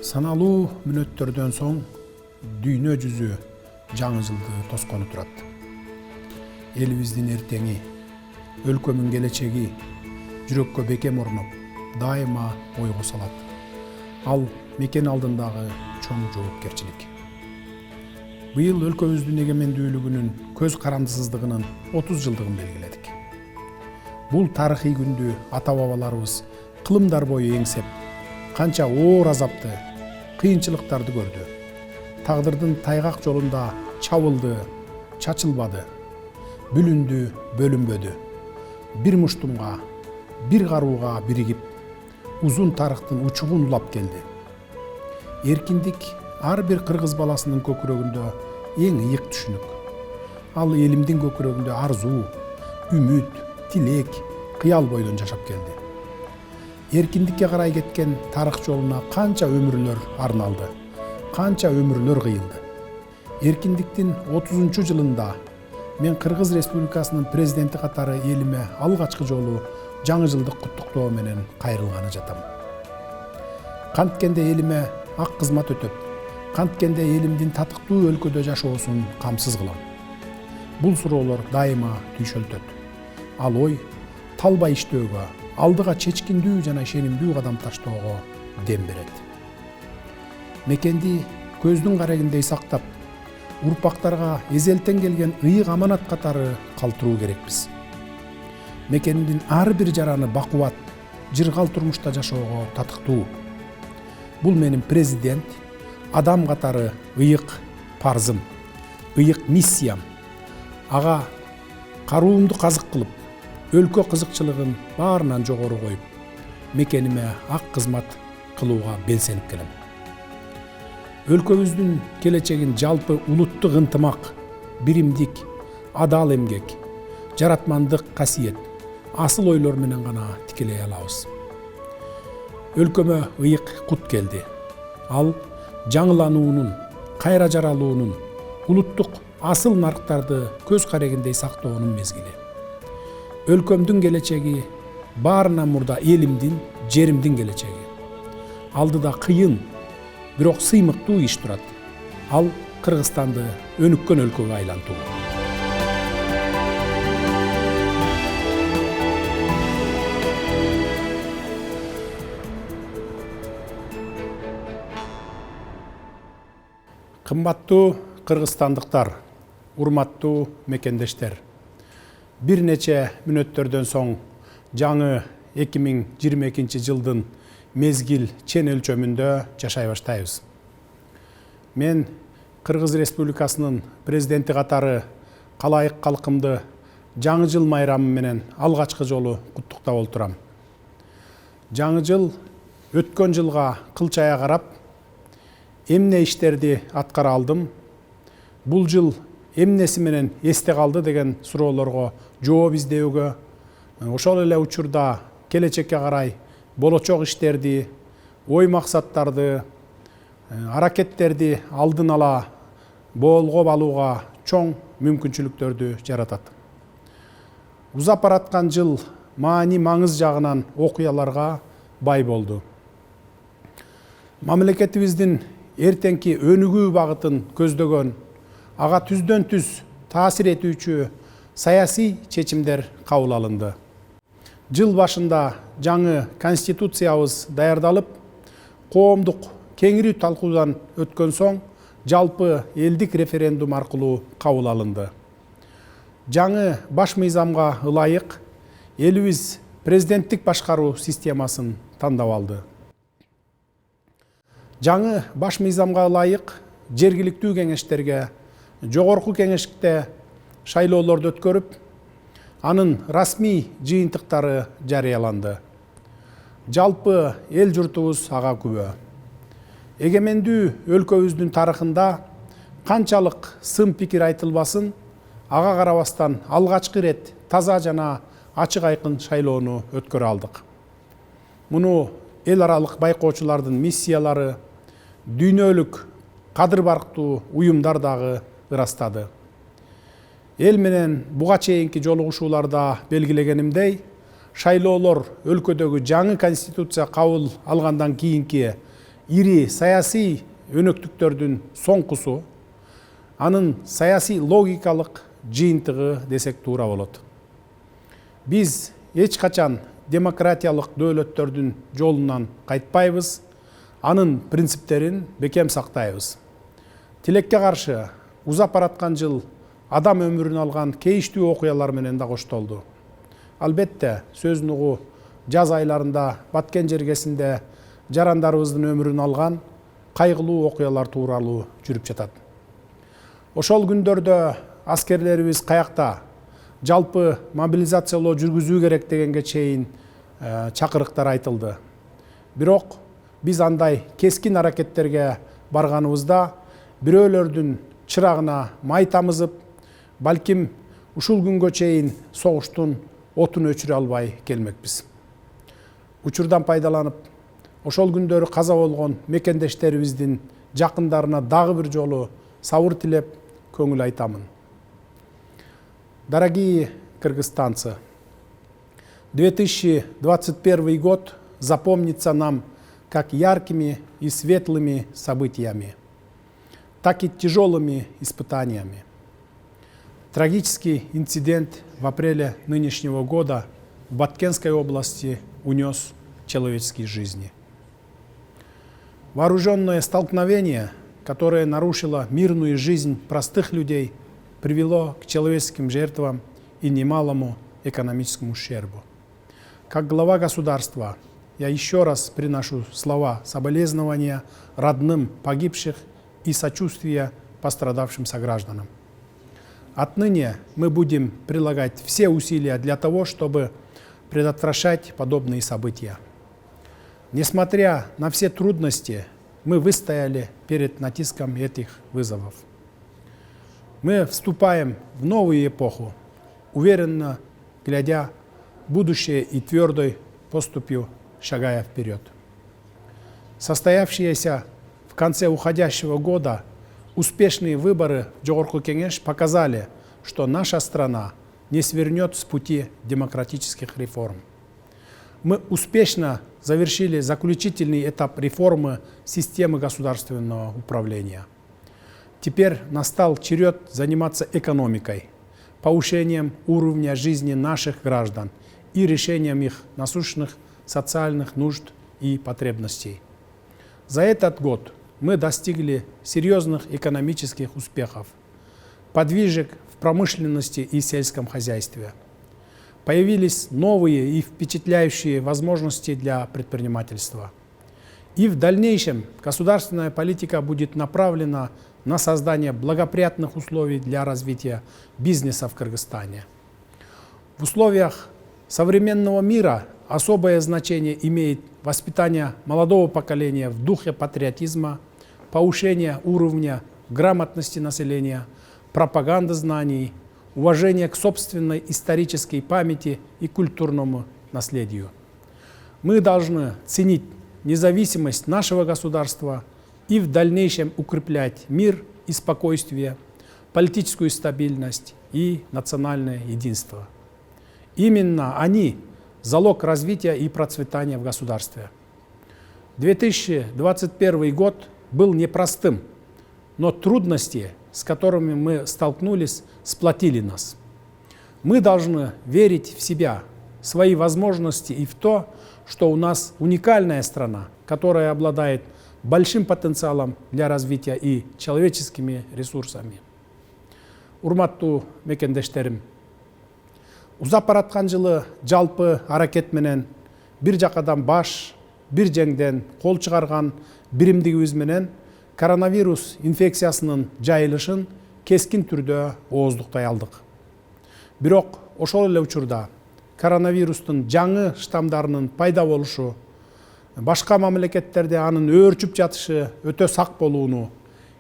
Саналуу мүнөттөрдөн соң дүйнө жүзү жаңы жылды тоскону турат. Элибиздин эртеңи, өлкөмүн келечеги жүрөккө бекем орноп, дайыма ойго салат. Ал мекен алдындагы чоң жоопкерчилик. Быйыл өлкөбүздүн эгемендүүлүгүнүн көз карандысыздыгынын 30 жылдыгын белгиледик. Бул тарыхый күндү ата-бабаларыбыз кылымдар бою эңсеп, канча оор азапты, кыйынчылыктарды көрдү. Тагдырдын тайгак жолунда чабылды, чачылбады, бүлүндү, бөлүнбөдү. Бир муштумга, бир карууга биригип, узун тарыхтын учугун улап келди. Эркиндик ар бир кыргыз баласынын көкүрөгүндө эң ыйык түшүнүк. Ал элимдин көкүрөгүндө арзуу, үмүт, тилек, кыял бойдон жашап келди. Эркиндикке карай кеткен тарых жолуна канча өмүрлөр арналды, канча өмүрлөр кыйылды. Эркиндиктин 30 жылында мен Кыргыз Республикасынын президенти катары элиме алгачкы жолу жаңы жылдык куттуктоо менен кайрылганы жатам. Канткенде элиме ак кызмат өтөп, канткенде элимдин татыктуу өлкөдө жашоосун камсыз кылам. Бул суроолор дайыма түйшөлтөт. Ал ой талбай иштөөгө, алдыга чечкиндүү жана ишенимдүү кадам таштоого дем берет. Мекенди көздүн карегиндей сактап, урпактарга эзелтен келген ыйык аманат катары калтыруу керекпиз. Мекендин ар бир жараны бакубат, жыргал турмушта жашоого татыктуу. Бул менин президент, адам катары ыйык парзым, ыйык миссиям. Ага каруумду казык кылып, өлкө кызыкчылыгын баарынан жогору коюп, мекениме ак кызмат кылууга белсенип келем. Өлкөбүздүн келечегин жалпы улуттук ынтымак, биримдик, адал эмгек, жаратмандык касиет, асыл ойлор менен гана тикелей алабыз. Өлкөмө ыйык кут келди. Ал жаңылануунун, кайра жаралуунун, улуттук асыл нарыктарды көз карегиндей сактоонун мезгили. Өлкөмдүн келечеги баарынан мурда элимдин, жеримдин келечеги. Алдыда кыйын, бирок сыймыктуу иш турат. Ал Кыргызстанды өнүккөн өлкөгө айлантуу. Кымбаттуу кыргызстандыктар, урматтуу мекендештер. Бир нече мүнөттөрдөн соң жаңы 2022 жылдын мезгил чен өлчөмүндө жашай баштайбыз. Мен Кыргыз Республикасынын президенти катары калайык калкымды жаңы жыл майрамы менен алгачкы жолу куттуктап олтурам. Жаңы жыл өткөн жылга кылчая карап, эмне иштерди аткара алдым, бул жыл эмнеси менен эсте калды деген суроолорго жооп издөөгө, ошол эле учурда келечекке карай болочок иштерди, ой максаттарды, аракеттерди алдын ала боолгоп алууга чоң мүмкүнчүлүктөрдү жаратат. Узап бараткан жыл маани маңыз жагынан окуяларга бай болду. Мамлекетибиздин эртеңки өнүгүү багытын көздөгөн, ага түздөн түз таасир этүүчү саясий чечимдер кабыл алынды. Жыл башында жаңы конституциябыз даярдалып, коомдук кеңири талкуудан өткөн соң жалпы элдик референдум аркылуу кабыл алынды. Жаңы баш мыйзамга ылайык элибиз президенттик башкаруу системасын тандап алды. Жаңы баш мыйзамга ылайык жергиликтүү кеңештерге, жогорку кеңеште шайлоолорду өткөрүп, анын расмий жыйынтыктары жарыяланды. Жалпы эл журтубуз ага күбө. Эгемендүү өлкөбүздүн тарыхында канчалык сын пикир айтылбасын, ага карабастан алгачкы ирет таза жана ачык айкын шайлоону өткөрө алдык. Муну эл аралык байкоочулардын миссиялары, дүйнөлүк кадыр барктуу уюмдар дагы ырастады. Эл менен буга чейинки жолугушууларда белгилегенимдей, шайлоолор өлкөдөгү жаңы конституция кабыл алгандан кийинки ири саясий өнөктүктөрдүн соңкусу, анын саясий логикалык жыйынтыгы десек туура болот. Биз эч качан демократиялык дөөлөттөрдүн жолунан кайтпайбыз, анын принциптерин бекем сактайбыз. Тилекке каршы узап бараткан жыл адам өмүрүн алган кейиштүү окуялар менен да коштолду. Албетте, сөзүн угу жаз айларында Баткен жергесинде жарандарыбыздын өмүрүн алган кайгылуу окуялар тууралуу жүрүп жатат. Ошол күндөрдө аскерлерибиз каякта жалпы мобилизациялоо жүргүзүү керек дегенге чейин чакырыктар айтылды. Бирок биз андай кескин аракеттерге барганыбызда бирөөлөрдүн чырагына май тамызып, балким ушул күнгө чейин согуштун отун өчүрө албай келмекпиз. Учурдан пайдаланып, ошол күндөрү каза болгон мекендештерибиздин жакындарына дагы бир жолу сабыр тилеп көңүл айтамын. Дорогие кыргызстанцы, 2021 год запомнится нам как яркими и светлыми событиями, так и тяжелыми испытаниями. Трагический инцидент в апреле нынешнего года в Баткенской области унес человеческие жизни. Вооруженное столкновение, которое нарушило мирную жизнь простых людей, привело к человеческим жертвам и немалому экономическому ущербу. Как глава государства я еще раз приношу слова соболезнования родным погибших и сочувствия пострадавшим согражданам. Отныне мы будем прилагать все усилия для того, чтобы предотвращать подобные события. Несмотря на все трудности, мы выстояли перед натиском этих вызовов. Мы вступаем в новую эпоху, уверенно глядя в будущее и твердой поступью шагая вперед. Состоявшиеся в конце уходящего года успешные выборы в Жогорку Кеңеш показали, что наша страна не свернет с пути демократических реформ. Мы успешно завершили заключительный этап реформы системы государственного управления. Теперь настал черед заниматься экономикой, повышением уровня жизни наших граждан и решением их насущных социальных нужд и потребностей. За этот год мы достигли серьезных экономических успехов, подвижек в промышленности и сельском хозяйстве. Появились новые и впечатляющие возможности для предпринимательства. И в дальнейшем государственная политика будет направлена на создание благоприятных условий для развития бизнеса в Кыргызстане. В условиях современного мира особое значение имеет воспитание молодого поколения в духе патриотизма, повышение уровня грамотности населения, пропаганда знаний, уважение к собственной исторической памяти и культурному наследию. Мы должны ценить независимость нашего государства и в дальнейшем укреплять мир и спокойствие, политическую стабильность и национальное единство. Именно они – залог развития и процветания в государстве. 2021 год был непростым, но трудности, с которыми мы столкнулись, сплотили нас. Мы должны верить в себя, свои возможности и в то, что у нас уникальная страна, которая обладает большим потенциалом для развития и человеческими ресурсами. Урматтуу мекендештерим, узап бараткан жылы жалпы аракет менен бир жакадан баш, бир жеңден кол чыгарган биримдигибиз менен коронавирус инфекциясынын жайылышын кескин түрдө ооздуктай алдык. Бирок ошол эле учурда коронавирустун жаңы штамдарынын пайда болушу, башка мамлекеттерде анын өөрчүп жатышы өтө сак болууну,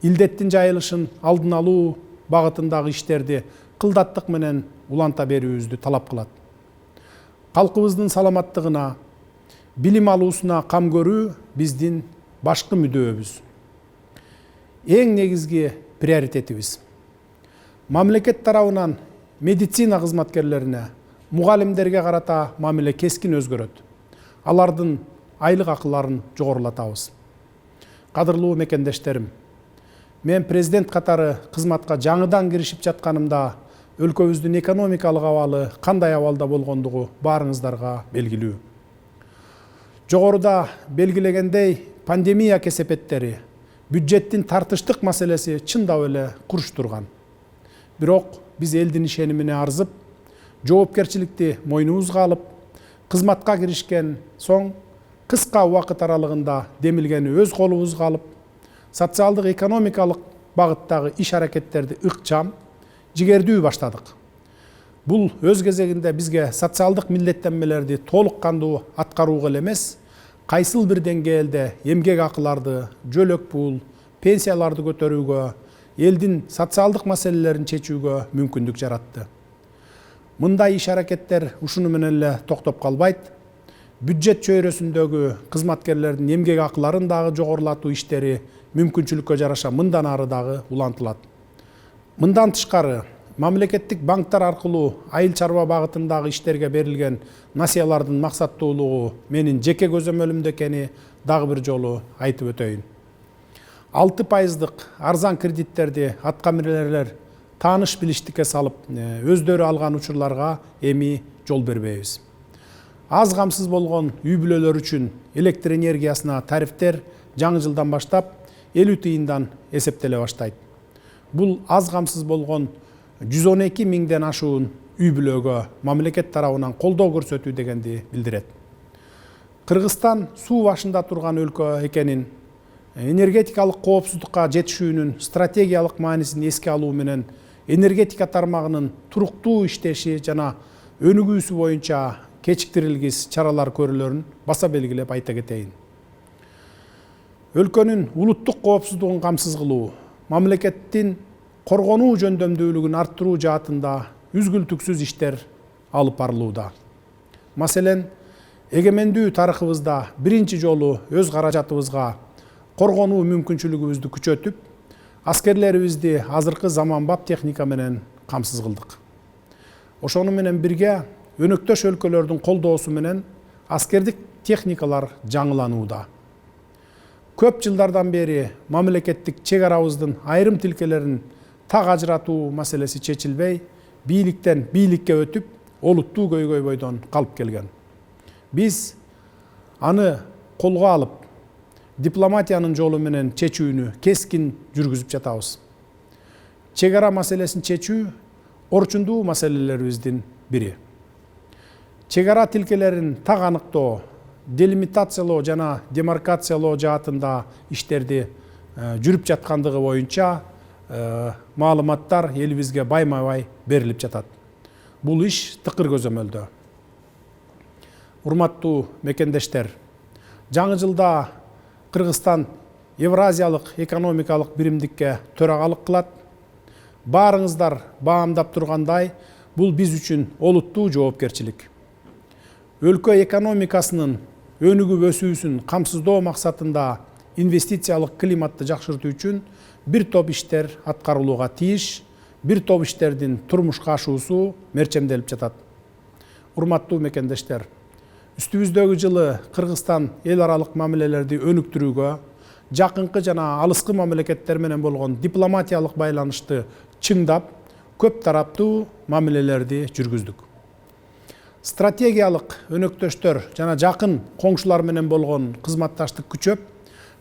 илдеттин жайылышын алдын алуу багытындагы иштерди кылдаттык менен уланта берүүбүздү талап кылат. Калкыбыздын саламаттыгына, билим алуусуна кам көрүү биздин башкы мүдөөбүз. Эң негизги приоритетибиз. Мамлекет тарабынан медицина кызматкерлерине, мугалимдерге карата мамиле кескин өзгөрөт. Алардын айлык акыларын жогорулатабыз. Кадырлуу мекендештерим, мен президент катары кызматка жаңыдан киришип жатканымда өлкөбүздүн экономикалык абалы кандай абалда болгондугу баарыңыздарга белгилүү. Жогоруда белгилегендей пандемия кесепеттери, бюджеттин тартыштык маселеси чындап эле курч турган. Бирок биз элдин ишенимине арзып, жоопкерчиликти мойнубузга алып, кызматка киришкен соң кыска убакыт аралыгында демилгени өз колубузга алып, социалдык экономикалык багыттагы иш аракеттерди ыкчам, жигердүү баштадык. Бул өз кезегинде бизге социалдык милдеттенмелерди толук кандуу аткарууга эле эмес, кайсыл бир деңгээлде эмгек акыларды, жөлөк пул, пенсияларды көтөрүүгө, элдин социалдык маселелерин чечүүгө мүмкүндүк жаратты. Мындай иш аракеттер ушуну менен эле токтоп калбайт. Бюджет чөйрөсүндөгү кызматкерлердин эмгек акыларын дагы жогорулатуу иштери мүмкүнчүлүккө жараша мындан ары дагы улантылат. Мындан тышкары, мамлекеттик банктар аркылуу айыл чарба багытындагы иштерге берилген насыялардын максаттуулугу менин жеке көзөмөлүмдө экени дагы бир жолу айтып өтөйүн. 6% арзан кредиттерди аткаминерлер тааныш билиштикке салып, өздөрү алган учурларга эми жол бербейбиз. Аз камсыз болгон үй бүлөлөр үчүн электр энергиясына тарифтер жаңы жылдан баштап 50 тыйындан эсептеле баштайт. Бул аз камсыз болгон 112 миңден ашуун үй бүлөгө мамлекет тарабынан колдоо көрсөтүү дегенди билдирет. Кыргызстан суу башында турган өлкө экенин, энергетикалык коопсуздукка жетишүүнүн стратегиялык маанисин эске алуу менен энергетика тармагынын туруктуу иштеши жана өнүгүүсү боюнча кечиктирилгис чаралар көрүүлөрүн баса белгилеп айта кетейин. Өлкөнүн улуттук коопсуздугун камсыз кылуу, мамлекеттин коргонуу жөндөмдүүлүгүн арттыруу жаатында үзгүлтүксүз иштер алып барылууда. Маселен, эгемендүү тарыхыбызда биринчи жолу өз каражатыбызга коргонуу мүмкүнчүлүгүбүздү күчөтүп, аскерлерибизди азыркы заманбап техника менен камсыз кылдык. Ошону менен бирге өнөктөш өлкөлөрдүн колдоосу менен аскердик техникалар жаңыланууда. Көп жылдардан бери мамлекеттик чек арабыздын айрым тилкелерин так ажыратуу маселеси чечилбей, бийликтен бийликке өтүп, олуттуу көйгөй бойдон калып келген. Биз аны колго алып, дипломатиянын жолу менен чечүүнү кескин жүргүзүп жатабыз. Чек ара маселесин чечүү орчундуу маселелерибиздин бири. Чек ара тилкелерин так аныктоо, делимитациялоо жана демаркациялоо жаатында иштерди жүрүп жаткандыгы боюнча маалыматтар элибизге байма-бай берилип жатат. Бул иш тыкыр көзөмөлдө. Урматтуу мекендештер, жаңы жылда Кыргызстан Евразиялык экономикалык биримдикке төрагалык кылат. Баарыңыздар баамдап тургандай, бул биз үчүн олуттуу жоопкерчилик. Өлкө экономикасынын өнүгүп өсүүсүн камсыздоо максатында инвестициялык климатты жакшыртуу үчүн бир топ иштер аткарылууга тийиш, бир топ иштердин турмушка ашуусу мерчемделип жатат. Урматтуу мекендештер, үстүбүздөгү жылы Кыргызстан эл аралык мамилелерди өнүктүрүүгө, жакынкы жана алыскы мамлекеттер менен болгон дипломатиялык байланышты чыңдап, көп тараптуу мамилелерди жүргүздүк. Стратегиялык өнөктөштөр жана жакын коңшулар менен болгон кызматташтык күчөп,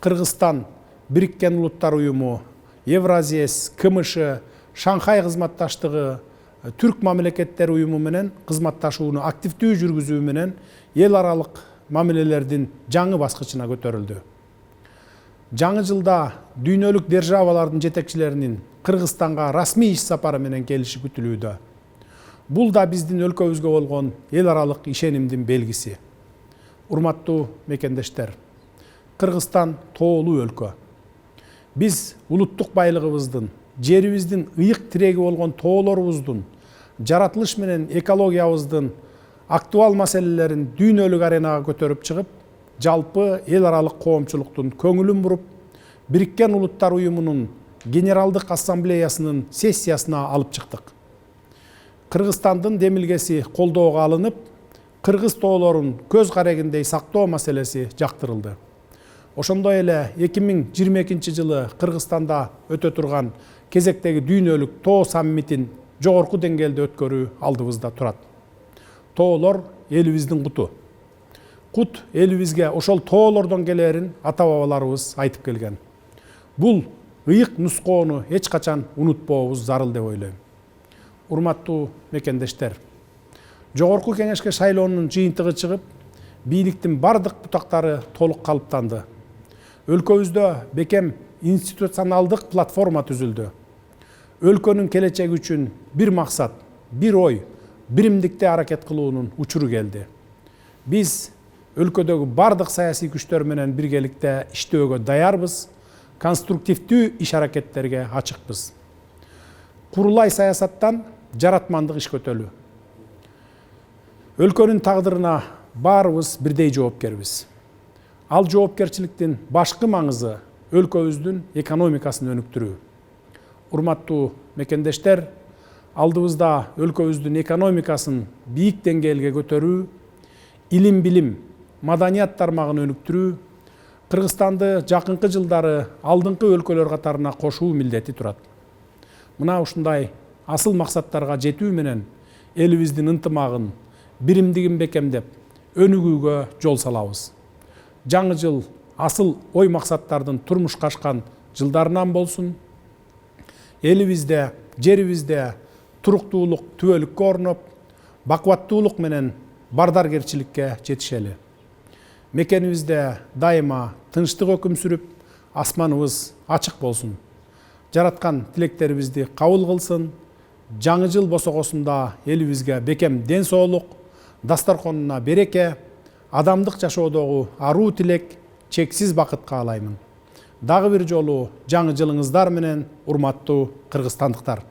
Кыргызстан Бириккен Улуттар Уюму, Евразиес, КМШ, Шанхай кызматташтыгы, Түрк мамлекеттер уюму менен кызматташууну активдүү жүргүзүү менен эл аралык мамилелердин жаңы баскычына көтөрүлдү. Жаңы жылда дүйнөлүк державалардын жетекчилеринин Кыргызстанга расмий иш сапары менен келиши күтүлүүдө. Бул да биздин өлкөбүзгө болгон эл аралык ишенимдин белгиси. Урматтуу мекендештер, Кыргызстан тоолуу өлкө. Биз улуттук байлыгыбыздын, жерибиздин ыйык тиреги болгон тоолорубуздун, жаратылыш менен экологиябыздын актуал маселелерин дүйнөлүк аренага көтөрүп чыгып, жалпы эл аралык коомчулуктун көңүлүн буруп, Бириккен Улуттар Уюмунун Генералдык Ассамблеясынын сессиясына алып чыктык. Кыргызстандын демилгеси колдоого алынып, кыргыз тоолорун көз карегиндей сактоо маселеси жактырылды. ошондой эле 2022 жылы Кыргызстанда өтө турган кезектеги дүйнөлүк тоо саммитин жогорку деңгээлде өткөрүү алдыбызда турат. Тоолор элибиздин куту. Кут элибизге ошол тоолордон келерин ата-бабаларыбыз айтып келген. Бул ыйык нускоону эч качан унутпообуз зарыл деп ойлойм. Урматтуу мекендештер, жогорку кеңешке шайлоонун жыйынтыгы чыгып, бийликтин бардык бутактары толук калыптанды. Өлкөбүздө бекем институционалдык платформа түзүлдү. Өлкөнүн келечеги үчүн бир максат, бир ой, биримдикте аракет кылуунун учуру келди. Биз өлкөдөгү бардык саясий күчтөр менен биргеликте иштөөгө даярбыз, конструктивдүү иш аракеттерге ачыкпыз. Курулай саясаттан жаратмандык иш көтөлүү. Өлкөнүн тагдырына баарыбыз бирдей жоопкербиз. Ал жоопкерчиликтин башкы маңызы өлкөбүздүн экономикасын өнүктүрүү. Урматтуу мекендештер, алдыбызда өлкөбүздүн экономикасын бийик деңгээлге көтөрүү, илим билим, маданият тармагын өнүктүрүү, Кыргызстанды жакынкы жылдары алдыңкы өлкөлөр катарына кошуу милдети турат. Мына ушундай асыл максаттарга жетүү менен элибиздин ынтымагын, биримдигин бекемдеп, өнүгүүгө жол салабыз. Жаңы жыл асыл ой максаттардын турмушка ашкан жылдарынан болсун. Элибизде, жерибизде туруктуулук түбөлүккө орноп, бакубаттуулук менен бардаргерчиликке жетишели. Мекенибизде дайыма тынчтык өкүм сүрүп, асманыбыз ачык болсун. Жараткан тилектерибизди кабыл кылсын. Жаңы жыл босогосунда элибизге бекем ден соолук, дастарконуна береке, адамдык жашоодогу аруу тилек, чексиз бакыт каалаймын. Дагы бир жолу жаңы жылыңыздар менен, урматтуу кыргызстандыктар.